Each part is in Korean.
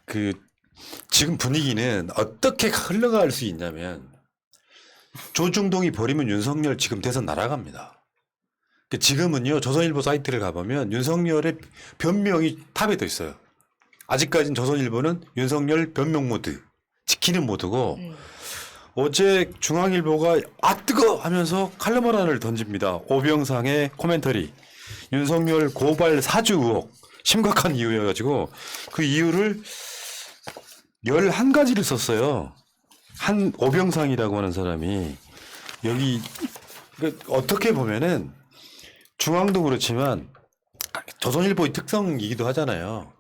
그 지금 분위기는 어떻게 흘러갈 수 있냐면 조중동이 버리면 윤석열 지금 대선 날아갑니다. 지금은요 조선일보 사이트를 가보면 윤석열의 변명이 탑에 떠 있어요. 아직까지는 조선일보는 윤석열 변명 모드 지키는 모드고 어제 중앙일보가 아 뜨거 하면서 칼럼 하나를 던집니다. 오병상의 코멘터리 윤석열 고발 사주 의혹 심각한 이유여가지고 그 이유를 11가지를 썼어요. 한 오병상이라고 하는 사람이 여기 어떻게 보면은 중앙도 그렇지만 조선일보의 특성이기도 하잖아요.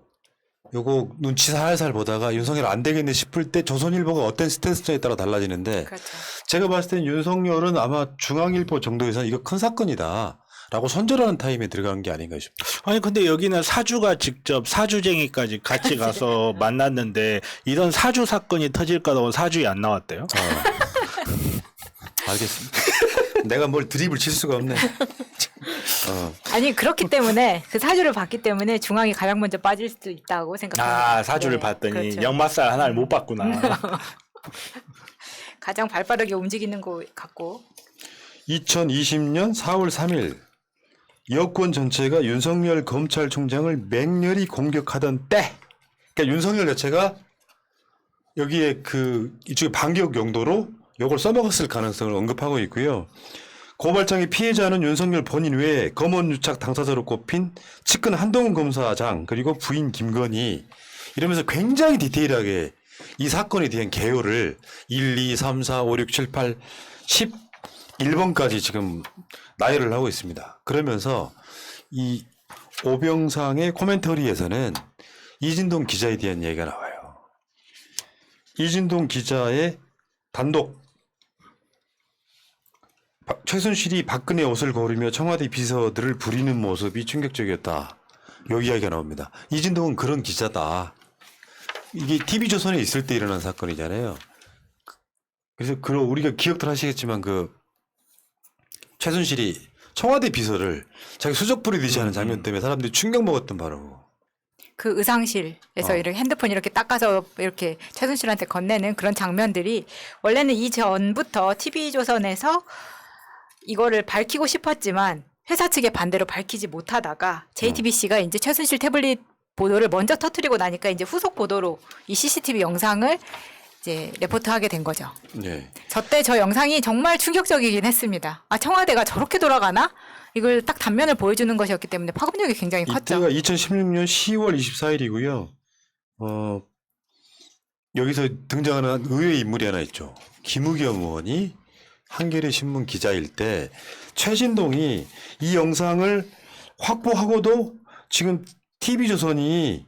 요거 눈치 살살 보다가 윤석열 안 되겠네 싶을 때 조선일보가 어떤 스탠스에 따라 달라지는데 그렇죠. 제가 봤을 때는 윤석열은 아마 중앙일보 정도에서는 이거 큰 사건이다 라고 선전하는 타임에 들어가는 게 아닌가 싶어요. 아니 근데 여기는 사주가 직접 사주쟁이까지 같이 가서 만났는데 이런 사주 사건이 터질 거라고 사주에 안 나왔대요. 알겠습니다. 내가 뭘 드립을 칠 수가 없네. 아니 그렇기 때문에 그 사주를 봤기 때문에 중앙이 가장 먼저 빠질 수도 있다고 생각합니다. 아 사주를 네, 봤더니 그렇죠. 역마살 하나를 못 봤구나. 가장 발빠르게 움직이는 것 같고 2020년 4월 3일 여권 전체가 윤석열 검찰총장을 맹렬히 공격하던 때, 그러니까 윤석열 자체가 여기에 이쪽에 반격 용도로 이걸 써먹었을 가능성을 언급하고 있고요. 고발장의 피해자는 윤석열 본인 외에 검언유착 당사자로 꼽힌 측근 한동훈 검사장 그리고 부인 김건희 이러면서 굉장히 디테일하게 이 사건에 대한 개요를 1, 2, 3, 4, 5, 6, 7, 8, 11번까지 지금 나열을 하고 있습니다. 그러면서 이 오병상의 코멘터리에서는 이진동 기자에 대한 얘기가 나와요. 이진동 기자의 단독 최순실이 박근혜 옷을 고르며 청와대 비서들을 부리는 모습이 충격적이었다. 여기 이야기가 나옵니다. 이진동은 그런 기자다. 이게 TV조선에 있을 때 일어난 사건이잖아요. 그래서 우리가 기억들 하시겠지만 최순실이 청와대 비서를 자기 수적 부리듯이 하는 장면 때문에 사람들이 충격 먹었던 바로 그 의상실에서 이렇게 핸드폰 이렇게 닦아서 이렇게 최순실한테 건네는 그런 장면들이 원래는 이전부터 TV조선에서 이거를 밝히고 싶었지만 회사 측의 반대로 밝히지 못하다가 JTBC가 이제 최순실 태블릿 보도를 먼저 터뜨리고 나니까 이제 후속 보도로 이 CCTV 영상을 이제 레포트하게 된 거죠. 네. 저때 저 영상이 정말 충격적이긴 했습니다. 아 청와대가 저렇게 돌아가나? 이걸 딱 단면을 보여주는 것이었기 때문에 파급력이 굉장히 컸죠. 이때가 2016년 10월 24일이고요. 여기서 등장하는 의외의 인물이 하나 있죠. 김우겸 의원이 한겨레 신문 기자일 때 최진동이 이 영상을 확보하고도 지금 TV조선이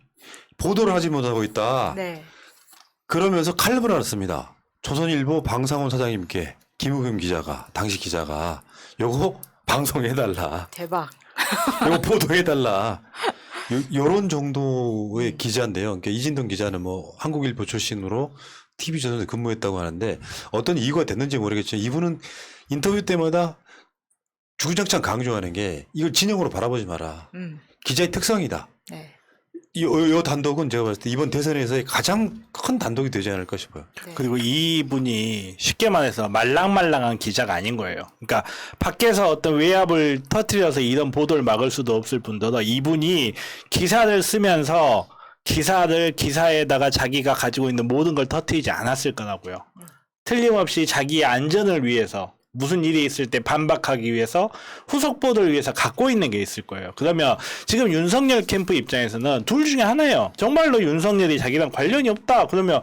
보도를 하지 못하고 있다. 네. 그러면서 칼럼을 하나 씁니다. 조선일보 방상훈 사장님께 김우겸 기자가 당시 기자가 요거 방송해달라. 대박. 요거 보도해달라. 요런 정도의 기자인데요. 그러니까 이진동 기자는 뭐 한국일보 출신으로 TV조선에 근무했다고 하는데 어떤 이유가 됐는지 모르겠지만 이분은 인터뷰 때마다 주구장창 강조하는 게 이걸 진영으로 바라보지 마라. 기자의 특성이다. 네. 요 단독은 제가 봤을 때 이번 대선에서의 가장 큰 단독이 되지 않을까 싶어요. 네. 그리고 이분이 쉽게 말해서 말랑말랑한 기자가 아닌 거예요. 그러니까 밖에서 어떤 외압을 터뜨려서 이런 보도를 막을 수도 없을 뿐더러 이분이 기사를 쓰면서 기사에다가 자기가 가지고 있는 모든 걸 터뜨리지 않았을 거라고요. 틀림없이 자기의 안전을 위해서 무슨 일이 있을 때 반박하기 위해서 후속 보도를 위해서 갖고 있는 게 있을 거예요. 그러면 지금 윤석열 캠프 입장에서는 둘 중에 하나예요. 정말로 윤석열이 자기랑 관련이 없다. 그러면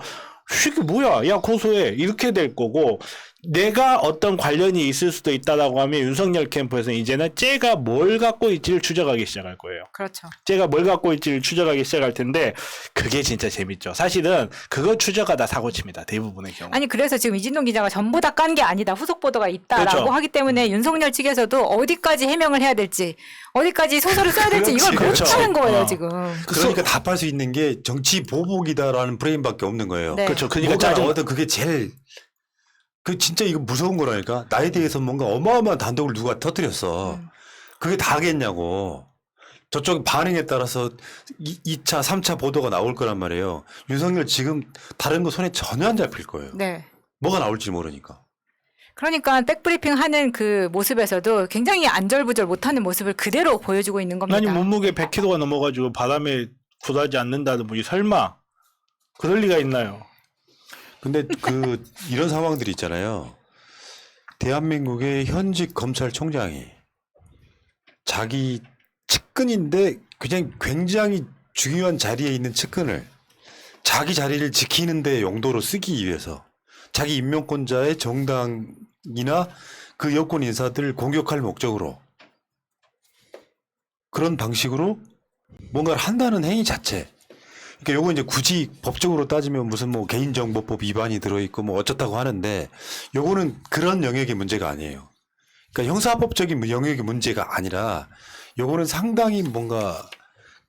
이게 뭐야? 야 고소해. 이렇게 될 거고 내가 어떤 관련이 있을 수도 있다라고 하면 윤석열 캠프에서는 이제는 쟤가 뭘 갖고 있지를 추적하기 시작할 거예요. 그렇죠. 쟤가 뭘 갖고 있지를 추적하기 시작할 텐데 그게 진짜 재밌죠. 사실은 그거 추적하다 사고칩니다. 대부분의 경우. 아니 그래서 지금 이진동 기자가 전부 다 깐 게 아니다. 후속 보도가 있다라고 그렇죠. 하기 때문에 윤석열 측에서도 어디까지 해명을 해야 될지 어디까지 소설을 써야 될지 이걸 그렇지, 못하는 그렇죠. 거예요 지금. 그러니까 답할 수 있는 게 정치 보복이다라는 프레임밖에 없는 거예요. 네. 그렇죠. 그러니까 뭐가 짜증. 나와도 그게 제일 진짜 이거 무서운 거라니까. 나에 대해서 뭔가 어마어마한 단독을 누가 터뜨렸어. 그게 다겠냐고. 저쪽 반응에 따라서 2차, 3차 보도가 나올 거란 말이에요. 윤석열 지금 다른 거 손에 전혀 안 잡힐 거예요. 네. 뭐가 나올지 모르니까. 그러니까 백브리핑 하는 그 모습에서도 굉장히 안절부절 못하는 모습을 그대로 보여주고 있는 겁니다. 아니 몸무게 100kg가 넘어가지고 바람에 굴하지 않는다는 분이 설마 그럴 리가 있나요? 근데 이런 상황들이 있잖아요. 대한민국의 현직 검찰총장이 자기 측근인데 그냥 굉장히 중요한 자리에 있는 측근을 자기 자리를 지키는 데 용도로 쓰기 위해서 자기 임명권자의 정당이나 그 여권 인사들을 공격할 목적으로 그런 방식으로 뭔가를 한다는 행위 자체. 그러니까 요거 이제 굳이 법적으로 따지면 무슨 뭐 개인정보법 위반이 들어있고 뭐 어쩌다고 하는데 요거는 그런 영역의 문제가 아니에요. 그러니까 형사법적인 영역의 문제가 아니라 요거는 상당히 뭔가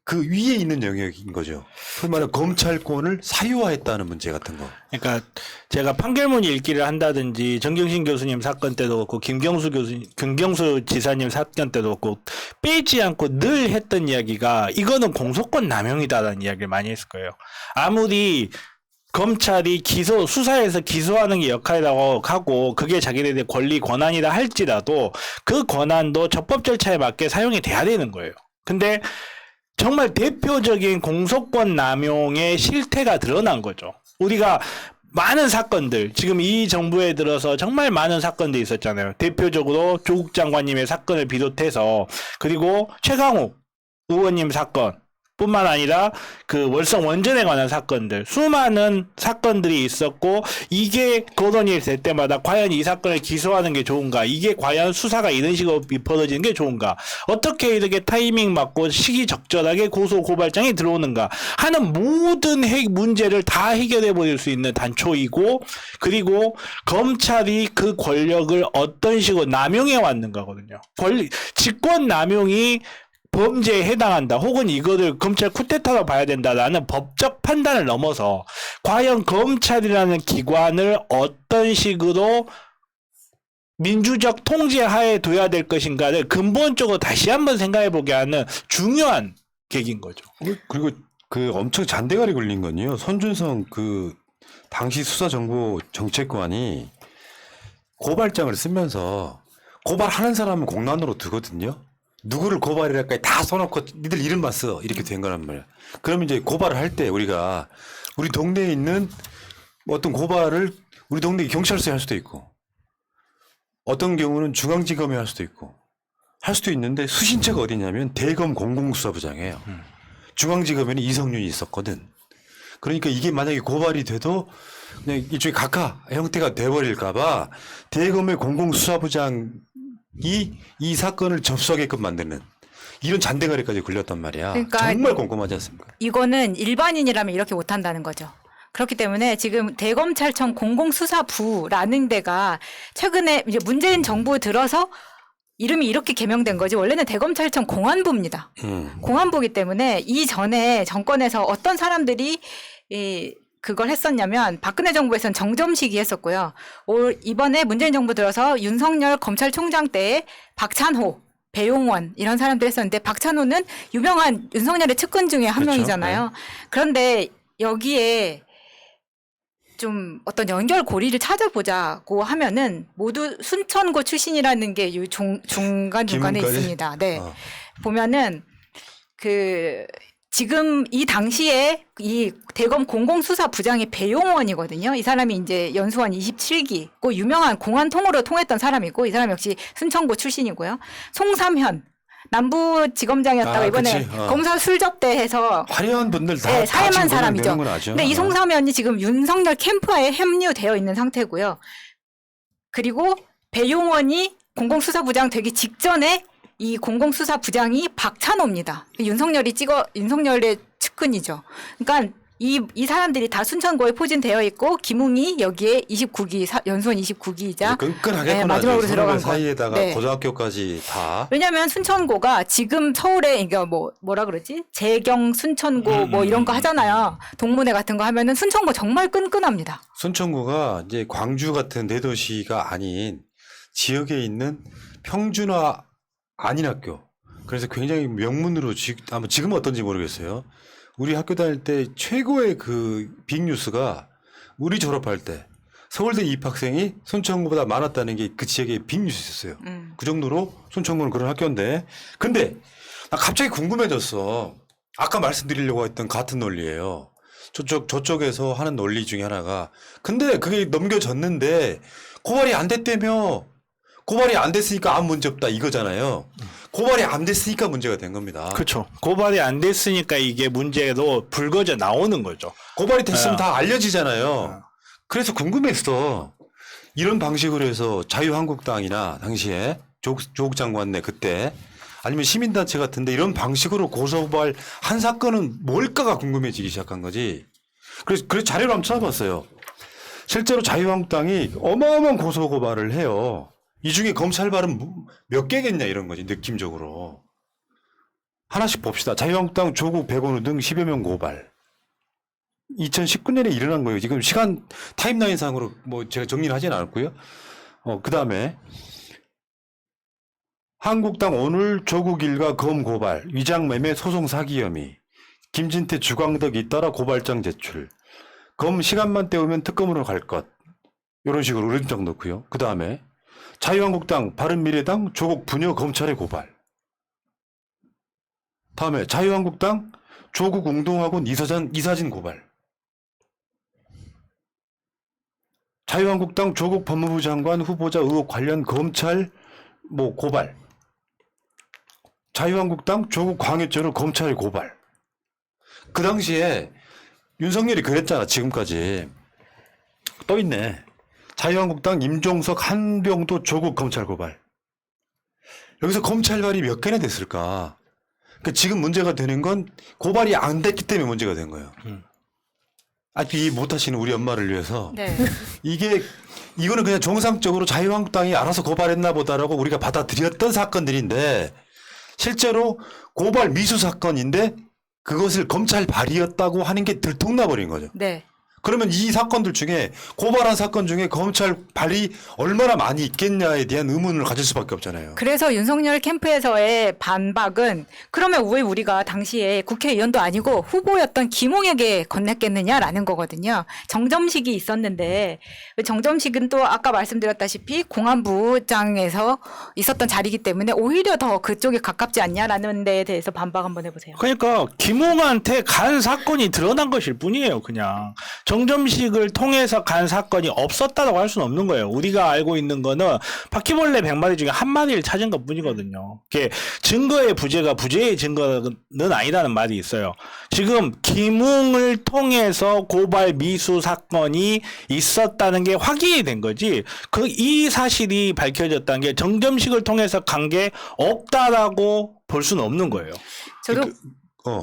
그 위에 있는 영역인 거죠. 소위 말해 검찰권을 사유화했다는 문제 같은 거. 그러니까 제가 판결문 읽기를 한다든지 정경심 교수님 사건 때도 그렇고 김경수 지사님 사건 때도 그렇고 빼지 않고 늘 했던 이야기가 이거는 공소권 남용이다라는 이야기를 많이 했을 거예요. 아무리 검찰이 수사에서 기소하는 게 역할이라고 하고 그게 자기네들의 권리 권한이라 할지라도 그 권한도 적법 절차에 맞게 사용이 돼야 되는 거예요. 근데 정말 대표적인 공소권 남용의 실태가 드러난 거죠. 우리가 많은 사건들, 지금 이 정부에 들어서 정말 많은 사건들이 있었잖아요. 대표적으로 조국 장관님의 사건을 비롯해서 그리고 최강욱 의원님 사건 뿐만 아니라 그 월성 원전에 관한 사건들, 수많은 사건들이 있었고 이게 거론이 될 때마다 과연 이 사건을 기소하는 게 좋은가, 이게 과연 수사가 이런 식으로 벌어지는 게 좋은가, 어떻게 이렇게 타이밍 맞고 시기적절하게 고소 고발장이 들어오는가 하는 모든 문제를 다 해결해 버릴 수 있는 단초이고, 그리고 검찰이 그 권력을 어떤 식으로 남용해 왔는가거든요. 직권 남용이 범죄에 해당한다 혹은 이거를 검찰 쿠데타로 봐야 된다라는 법적 판단을 넘어서 과연 검찰이라는 기관을 어떤 식으로 민주적 통제 하에 둬야 될 것인가를 근본적으로 다시 한번 생각해 보게 하는 중요한 계기인 거죠. 그리고 그 엄청 잔대가리 걸린 건요. 손준성 그 당시 수사정보정책관이 고발장을 쓰면서 고발하는 사람은 공란으로 두거든요. 누구를 고발이랄까 다 써놓고 니들 이름만 써 이렇게 된 거란 말이야. 그러면 이제 고발을 할 때 우리가 우리 동네에 있는 어떤 고발을 우리 동네 경찰서에 할 수도 있고 어떤 경우는 중앙지검에 할 수도 있고 할 수도 있는데 수신처가 어디냐면 대검 공공수사부장이에요. 중앙지검에는 이성윤이 있었거든. 그러니까 이게 만약에 고발이 돼도 그냥 일종의 각하 형태가 돼버릴까봐 대검의 공공수사부장 이 사건을 접수하게끔 만드는 이런 잔대가리까지 걸렸단 말이야. 그러니까 정말 꼼꼼하지 않습니까? 이거는 일반인이라면 이렇게 못한다는 거죠. 그렇기 때문에 지금 대검찰청 공공수사부라는 데가 최근에 이제 문재인 정부 들어서 이름이 이렇게 개명된 거지 원래는 대검찰청 공안부입니다. 공안부이기 때문에 이전에 정권에서 어떤 사람들이 그걸 했었냐면 박근혜 정부에서는 정점식이 했었고요. 이번에 문재인 정부 들어서 윤석열 검찰총장 때에 박찬호, 배용원 이런 사람들 했었는데 박찬호는 유명한 윤석열의 측근 중에 한 그렇죠. 명이잖아요. 네. 그런데 여기에 좀 어떤 연결고리를 찾아보자고 하면은 모두 순천고 출신이라는 게 중간중간에 기문까지? 있습니다. 네. 보면은 지금 이 당시에 이 대검 공공수사부장이 배용원이거든요. 이 사람이 이제 연수원 27기, 그 유명한 공안통으로 통했던 사람이고 이 사람 역시 순천고 출신이고요. 송삼현 남부지검장이었다가 이번에 그치. 검사 술접대해서 화려한 분들 다 네, 사회만 다 사람이죠. 되는 건 아죠. 근데 이 송삼현이 지금 윤석열 캠프에 합류되어 있는 상태고요. 그리고 배용원이 공공수사부장 되기 직전에 이 공공수사부장이 박찬호입니다. 윤석열의 측근이죠. 그러니까 이 사람들이 다 순천고에 포진되어 있고 김웅이 여기에 29기 연수원 29기이자 끈끈하게 마지막으로 들어간 거. 사이에다가 네. 고등학교까지 다. 왜냐하면 순천고가 지금 서울에 이게 뭐라 그러지? 재경 순천고 뭐 이런 거 하잖아요. 동문회 같은 거 하면은 순천고 정말 끈끈합니다. 순천구가 이제 광주 같은 대도시가 아닌 지역에 있는 평준화 아닌 학교, 그래서 굉장히 명문으로 아마 지금은 어떤지 모르겠어요. 우리 학교 다닐 때 최고의 그 빅뉴스가 우리 졸업할 때 서울대 입학생이 순천고보다 많았다는 게 그 지역의 빅뉴스였어요. 그 정도로 순천고는 그런 학교인데, 근데 나 갑자기 궁금해졌어. 아까 말씀드리려고 했던 같은 논리예요. 저쪽에서 하는 논리 중에 하나가, 근데 그게 넘겨졌는데 고발이 안 됐다며. 고발이 안 됐으니까 아무 문제 없다 이거잖아요. 고발이 안 됐으니까 문제가 된 겁니다. 그렇죠. 고발이 안 됐으니까 이게 문제로 불거져 나오는 거죠. 고발이 됐으면 다 알려지잖아요. 그래서 궁금했어. 이런 방식으로 해서 자유한국당이나 당시에 조국 장관네 그때 아니면 시민단체 같은데 이런 방식으로 고소고발 한 사건은 뭘까가 궁금해지기 시작한 거지. 그래서 자료를 한번 찾아봤어요. 실제로 자유한국당이 어마어마한 고소고발을 해요. 이 중에 검찰발은 몇 개겠냐 이런 거지 느낌적으로. 하나씩 봅시다. 자유한국당 조국 백원우 등 10여 명 고발. 2019년에 일어난 거예요. 지금 시간 타임라인상으로 뭐 제가 정리를 하진 않았고요. 그 다음에 한국당 오늘 조국 일가 검 고발, 위장매매 소송 사기 혐의, 김진태 주광덕 잇따라 고발장 제출, 검 시간만 때우면 특검으로 갈 것, 이런 식으로 의견장 넣고요. 그 다음에 자유한국당, 바른미래당, 조국 부녀 검찰에 고발. 다음에 자유한국당, 조국 웅동학원 이사진 고발. 자유한국당, 조국 법무부 장관 후보자 의혹 관련 검찰 고발. 자유한국당, 조국 광해죄로 검찰에 고발. 그 당시에 윤석열이 그랬잖아. 지금까지 또 있네. 자유한국당 임종석 한병도 조국 검찰 고발. 여기서 검찰발이 몇 개나 됐을까? 그러니까 지금 문제가 되는 건 고발이 안 됐기 때문에 문제가 된 거예요. 아직 이해 못하시는 우리 엄마를 위해서 네. 이거는 그냥 정상적으로 자유한국당이 알아서 고발했나 보다라고 우리가 받아들였던 사건들인데 실제로 고발 미수 사건인데 그것을 검찰 발이었다고 하는 게 들통나버린 거죠. 네. 그러면 이 사건들 중에 고발한 사건 중에 검찰 발이 얼마나 많이 있겠냐에 대한 의문을 가질 수밖에 없잖아요. 그래서 윤석열 캠프에서의 반박은 그러면 왜 우리가 당시에 국회의원도 아니고 후보였던 김웅에게 건넸겠느냐라는 거거든요. 정점식이 있었는데 정점식은 또 아까 말씀드렸다시피 공안부장에서 있었던 자리이기 때문에 오히려 더 그쪽에 가깝지 않냐라는 데에 대해서 반박 한번 해보세요. 그러니까 김웅한테 간 사건이 드러난 것일 뿐이에요. 그냥 정점식을 통해서 간 사건이 없었다고 할 수는 없는 거예요. 우리가 알고 있는 거는 바퀴벌레 100마리 중에 한 마리를 찾은 것 뿐이거든요. 그게 증거의 부재가 부재의 증거는 아니라는 말이 있어요. 지금 김웅을 통해서 고발 미수 사건이 있었다는 게 확인이 된 거지. 이 사실이 밝혀졌다는 게 정점식을 통해서 간 게 없다라고 볼 수는 없는 거예요. 저도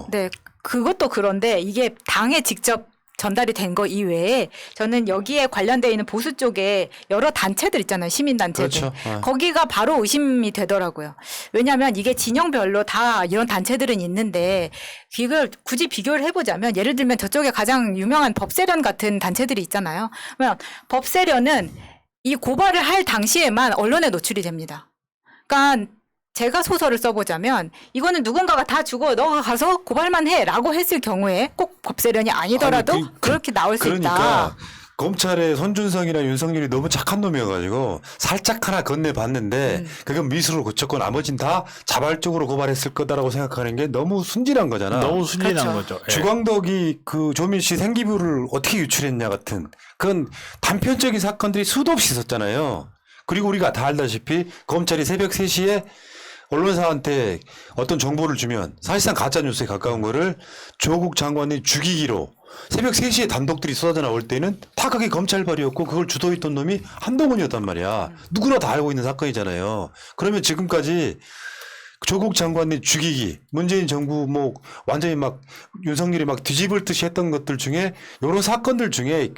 네, 그것도 그런데 이게 당에 직접 전달이 된 거 이외에 저는 여기에 관련되어 있는 보수 쪽에 여러 단체들 있잖아요. 시민단체들. 그렇죠. 거기가 바로 의심이 되더라고요. 왜냐하면 이게 진영별로 다 이런 단체들은 있는데 이걸 굳이 비교를 해보자면 예를 들면 저쪽에 가장 유명한 법세련 같은 단체들이 있잖아요. 그러면 법세련은 이 고발을 할 당시에만 언론에 노출이 됩니다. 그러니까 제가 소설을 써보자면 이거는 누군가가 다 주고 너가 가서 고발만 해라고 했을 경우에 꼭 법세련이 아니더라도 그렇게 나올 수 있다. 그러니까 검찰의 손준성이나 윤석열이 너무 착한 놈이어가지고 살짝 하나 건네봤는데 그건 미수로 고쳤고 나머진 다 자발적으로 고발했을 거다라고 생각하는 게 너무 순진한 거잖아. 너무 순진한 그렇죠. 거죠. 예. 주광덕이 그 조민 씨 생기부를 어떻게 유출했냐 같은 그건 단편적인 사건들이 수도 없이 있었잖아요. 그리고 우리가 다 알다시피 검찰이 새벽 3시에 언론사한테 어떤 정보를 주면 사실상 가짜뉴스에 가까운 거를 조국 장관이 죽이기로 새벽 3시에 단독들이 쏟아져 나올 때는 다 그게 검찰발이었고 그걸 주도했던 놈이 한동훈이었단 말이야. 누구나 다 알고 있는 사건이잖아요. 그러면 지금까지 조국 장관이 죽이기, 문재인 정부 완전히 막 윤석열이 막 뒤집을 듯이 했던 것들 중에 이런 사건들 중에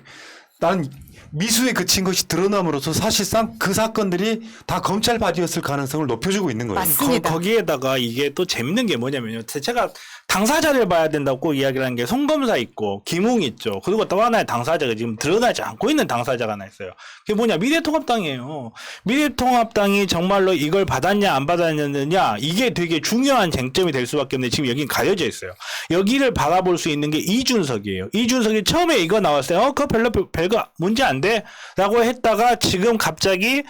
난 미수에 그친 것이 드러남으로써 사실상 그 사건들이 다 검찰 바디였을 가능성을 높여주고 있는 거예요. 맞습니다. 거기에다가 이게 또 재밌는 게 뭐냐면요. 제가 당사자를 봐야 된다고 꼭 이야기를 하는 게 송검사 있고 김웅 있죠. 그리고 또 하나의 당사자가 지금 드러나지 않고 있는 당사자가 하나 있어요. 그게 뭐냐? 미래통합당이에요. 미래통합당이 정말로 이걸 받았냐 안 받았느냐 이게 되게 중요한 쟁점이 될 수밖에 없는데 지금 여긴 가려져 있어요. 여기를 바라볼 수 있는 게 이준석이에요. 이준석이 처음에 이거 나왔어요. 그거 별거 문제 안 돼? 라고 했다가 지금 갑자기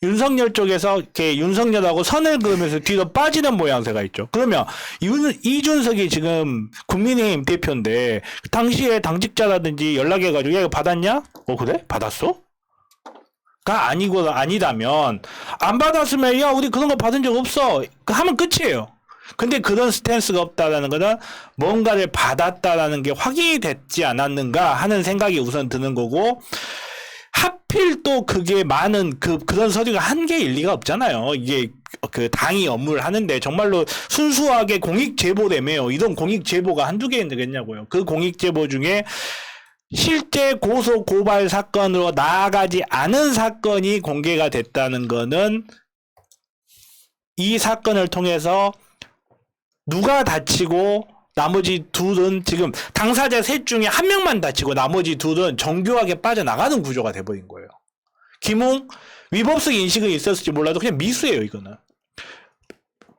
윤석열 쪽에서 이렇게 윤석열하고 선을 그으면서 뒤로 빠지는 모양새가 있죠. 그러면 이준석이 지금 국민의힘 대표인데 당시에 당직자라든지 연락해가지고 야 이거 받았냐? 그래? 받았어? 가 아니다면 안 받았으면 야 우리 그런 거 받은 적 없어 하면 끝이에요. 근데 그런 스탠스가 없다라는 거는 뭔가를 받았다라는 게 확인이 됐지 않았는가 하는 생각이 우선 드는 거고, 하필 또 그게 많은 그런 서류가 한 개일 리가 없잖아요. 이게 그 당이 업무를 하는데 정말로 순수하게 공익 제보라며요. 이런 공익 제보가 한두 개겠냐고요. 그 공익 제보 중에 실제 고소 고발 사건으로 나아가지 않은 사건이 공개가 됐다는 거는 이 사건을 통해서 누가 다치고 나머지 둘은 지금 당사자 셋 중에 한 명만 다치고 나머지 둘은 정교하게 빠져나가는 구조가 돼버린 거예요. 김웅 위법성 인식은 있었을지 몰라도 그냥 미수예요. 이거는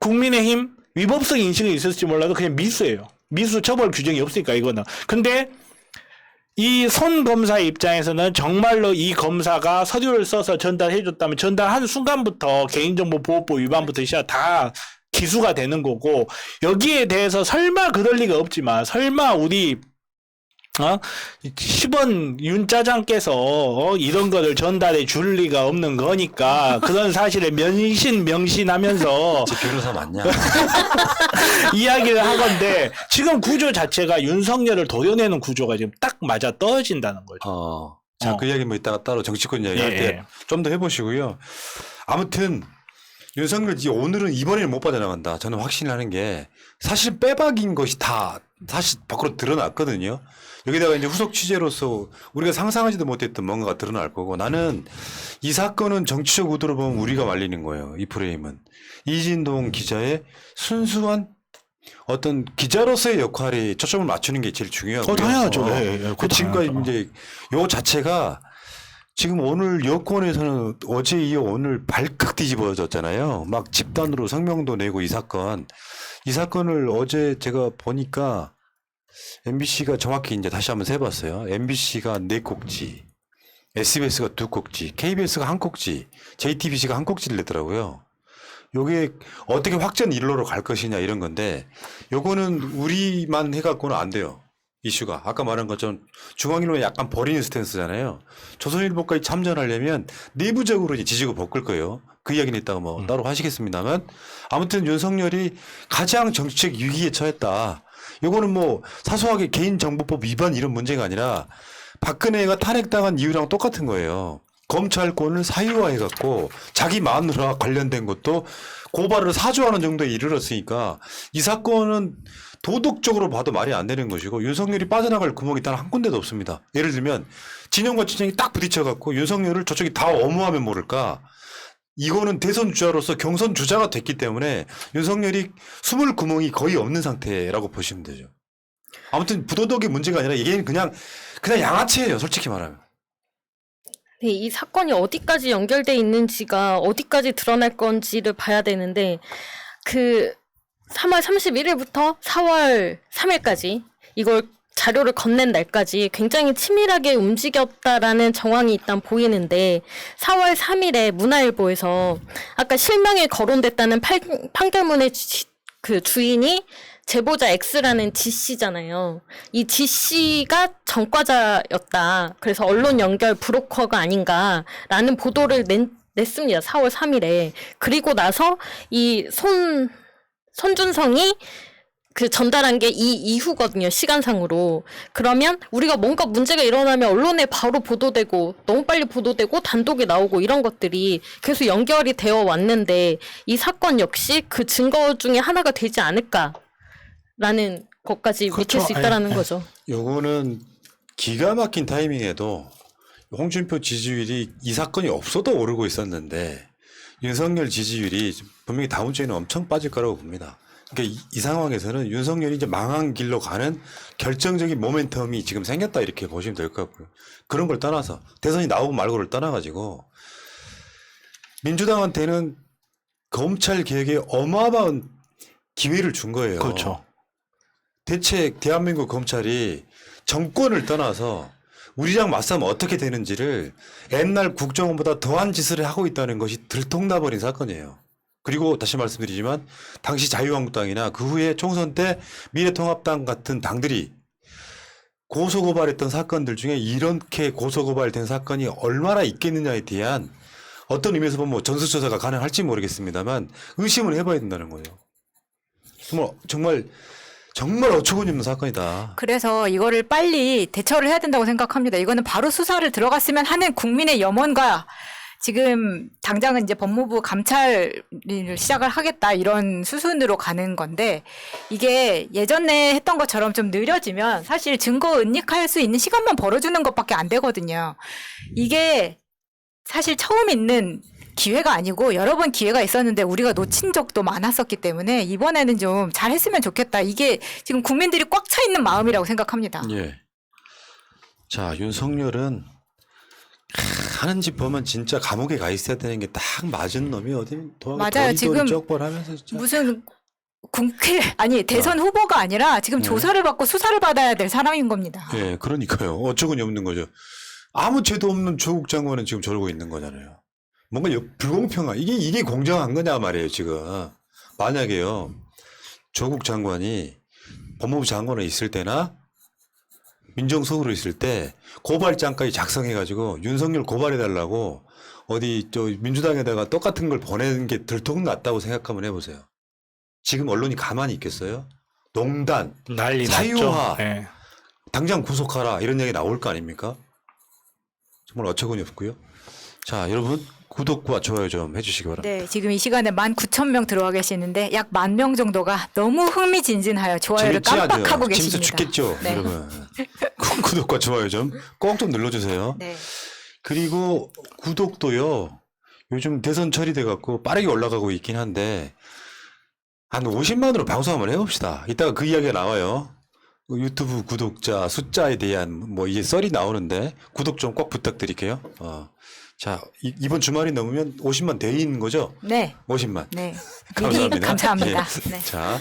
국민의힘 위법성 인식은 있었을지 몰라도 그냥 미수예요. 미수 처벌 규정이 없으니까 이거는. 근데 이 손 검사의 입장에서는 정말로 이 검사가 서류를 써서 전달해줬다면 전달하는 순간부터 개인정보보호법 위반부터 시작 다 기수가 되는 거고, 여기에 대해서 설마 그럴 리가 없지만 설마 우리 10원 윤짜장께서 이런 거를 전달해 줄 리가 없는 거니까 그런 사실을 명신하면서 제 변호사 맞냐? 이야기를 하건데 지금 구조 자체가 윤석열을 도려내는 구조가 지금 딱 맞아 떨어진다는 거죠. 자, 그 이야기 뭐 이따가 따로 정치권 이야기 할 예, 때 좀 더 해보시고요. 아무튼 윤석열 오늘은 이번에는 못 빠져나간다. 저는 확신을 하는 게 사실 빼박인 것이 다 사실 밖으로 드러났거든요. 여기다가 이제 후속 취재로서 우리가 상상하지도 못했던 뭔가가 드러날 거고, 나는 이 사건은 정치적 의도로 보면 우리가 말리는 거예요. 이 프레임은 이진동 기자의 순수한 어떤 기자로서의 역할에 초점을 맞추는 게 제일 중요하고요. 당연하죠. 그 지금까지 이제 요 자체가 지금 오늘 여권에서는 어제 이어 오늘 발칵 뒤집어졌잖아요. 막 집단으로 성명도 내고 이 사건을 어제 제가 보니까 MBC가 정확히 이제 다시 한번 세봤어요. MBC가 4꼭지, SBS가 2꼭지, KBS가 1꼭지, JTBC가 1꼭지를 내더라고요. 요게 어떻게 확전 일로로 갈 것이냐 이런 건데, 요거는 우리만 해갖고는 안 돼요. 이슈가 아까 말한 것처럼 중앙일보에 약간 버리는 스탠스잖아요. 조선일보까지 참전하려면 내부적으로 이제 지지고 볶을 거예요. 그 이야기는 이따가 뭐 따로 하시겠습니다만, 아무튼 윤석열이 가장 정치적 위기에 처했다. 요거는 뭐 사소하게 개인정보법 위반 이런 문제가 아니라 박근혜가 탄핵당한 이유랑 똑같은 거예요. 검찰권을 사유화해갖고 자기 마누라 관련된 것도 고발을 사주하는 정도에 이르렀으니까 이 사건은 도덕적으로 봐도 말이 안 되는 것이고, 윤석열이 빠져나갈 구멍이 단 한 군데도 없습니다. 예를 들면 진영과 진영이 딱 부딪혀갖고 윤석열을 저쪽이 다 엄호하면 모를까, 이거는 대선 주자로서 경선 주자가 됐기 때문에 윤석열이 숨을 구멍이 거의 없는 상태라고 보시면 되죠. 아무튼 부도덕의 문제가 아니라 이게 그냥 양아치예요, 솔직히 말하면. 네, 이 사건이 어디까지 연결돼 있는지가 어디까지 드러날 건지를 봐야 되는데, 그 3월 31일부터 4월 3일까지 이걸 자료를 건넨 날까지 굉장히 치밀하게 움직였다라는 정황이 일단 보이는데, 4월 3일에 문화일보에서 아까 실명이 거론됐다는 판결문의 그 주인이 제보자 X라는 G씨잖아요. 이 G씨가 전과자였다. 그래서 언론 연결 브로커가 아닌가라는 보도를 냈습니다. 4월 3일에. 그리고 나서 이 손준성이 그 전달한 게 이 이후거든요. 시간상으로. 그러면 우리가 뭔가 문제가 일어나면 언론에 바로 보도되고 너무 빨리 보도되고 단독이 나오고 이런 것들이 계속 연결이 되어 왔는데, 이 사건 역시 그 증거 중에 하나가 되지 않을까라는 것까지 그렇죠. 미칠 수 있다라는 거죠. 요거는 기가 막힌 타이밍에도 홍준표 지지율이 이 사건이 없어도 오르고 있었는데 윤석열 지지율이 분명히 다음 주에는 엄청 빠질 거라고 봅니다. 그러니까 이 상황에서는 윤석열이 이제 망한 길로 가는 결정적인 모멘텀이 지금 생겼다 이렇게 보시면 될 것 같고요. 그런 걸 떠나서 대선이 나오고 말고를 떠나가지고 민주당한테는 검찰 개혁에 어마어마한 기회를 준 거예요. 그렇죠. 대체 대한민국 검찰이 정권을 떠나서 우리랑 맞서면 어떻게 되는지를 옛날 국정원보다 더한 짓을 하고 있다는 것이 들통나버린 사건이에요. 그리고 다시 말씀드리지만 당시 자유한국당이나 그 후에 총선 때 미래통합당 같은 당들이 고소고발했던 사건들 중에 이렇게 고소고발된 사건이 얼마나 있겠느냐에 대한 어떤 의미에서 보면 전수조사가 가능할지 모르겠습니다만 의심을 해봐야 된다는 거예요. 정말 어처구니 없는 사건이다. 그래서 이거를 빨리 대처를 해야 된다고 생각합니다. 이거는 바로 수사를 들어갔으면 하는 국민의 염원과 지금 당장은 이제 법무부 감찰을 시작을 하겠다 이런 수순으로 가는 건데 이게 예전에 했던 것처럼 좀 느려지면 사실 증거 은닉할 수 있는 시간만 벌어주는 것밖에 안 되거든요. 이게 사실 처음 있는 기회가 아니고 여러 번 기회가 있었는데 우리가 놓친 적도 많았었기 때문에 이번에는 좀 잘했으면 좋겠다. 이게 지금 국민들이 꽉 차 있는 마음이라고 생각합니다. 예. 자, 윤석열은 하는 짓 보면 진짜 감옥에 가 있어야 되는 게 딱 맞은 놈이 어디 맞아요. 지금 쩍벌하면서 진짜. 무슨 국회 아니 대선 후보가 아니라 지금 조사를 받고 수사를 받아야 될 사람인 겁니다. 예, 그러니까요. 어처구니 없는 거죠. 아무 죄도 없는 조국 장관은 지금 저러고 있는 거잖아요. 뭔가 불공평한 이게 공정한 거냐 말이에요. 지금 만약에요 조국 장관이 법무부 장관으로 있을 때나 민정수석으로 있을 때 고발장까지 작성해가지고 윤석열 고발해달라고 어디 저 민주당에다가 똑같은 걸 보내는 게 들통났다고 생각 한번 해보세요. 지금 언론이 가만히 있겠어요? 농단, 난리 사유화, 났죠. 예. 당장 구속하라 이런 얘기 나올 거 아닙니까? 정말 어처구니 없고요. 자, 여러분 구독과 좋아요 좀 해주시기 바랍니다. 네, 지금 이 시간에 19,000명 들어와 계시는데 약 10,000명 정도가 너무 흥미진진하여 좋아요를 재밌지 않아요? 깜빡하고 재밌어 계십니다. 죽겠죠, 네. 여러분. 구독과 좋아요 좀 꼭 좀 눌러주세요. 네. 그리고 구독도요. 요즘 대선 처리돼 갖고 빠르게 올라가고 있긴 한데 한 50만으로 방송 한번 해봅시다. 이따가 그 이야기가 나와요. 유튜브 구독자 숫자에 대한 뭐 이제 썰이 나오는데 구독 좀 꼭 부탁드릴게요. 자, 이번 주말이 넘으면 50만 돼 있는 거죠? 네. 50만. 네. 감사합니다. 감사합니다. 예. 네. 자,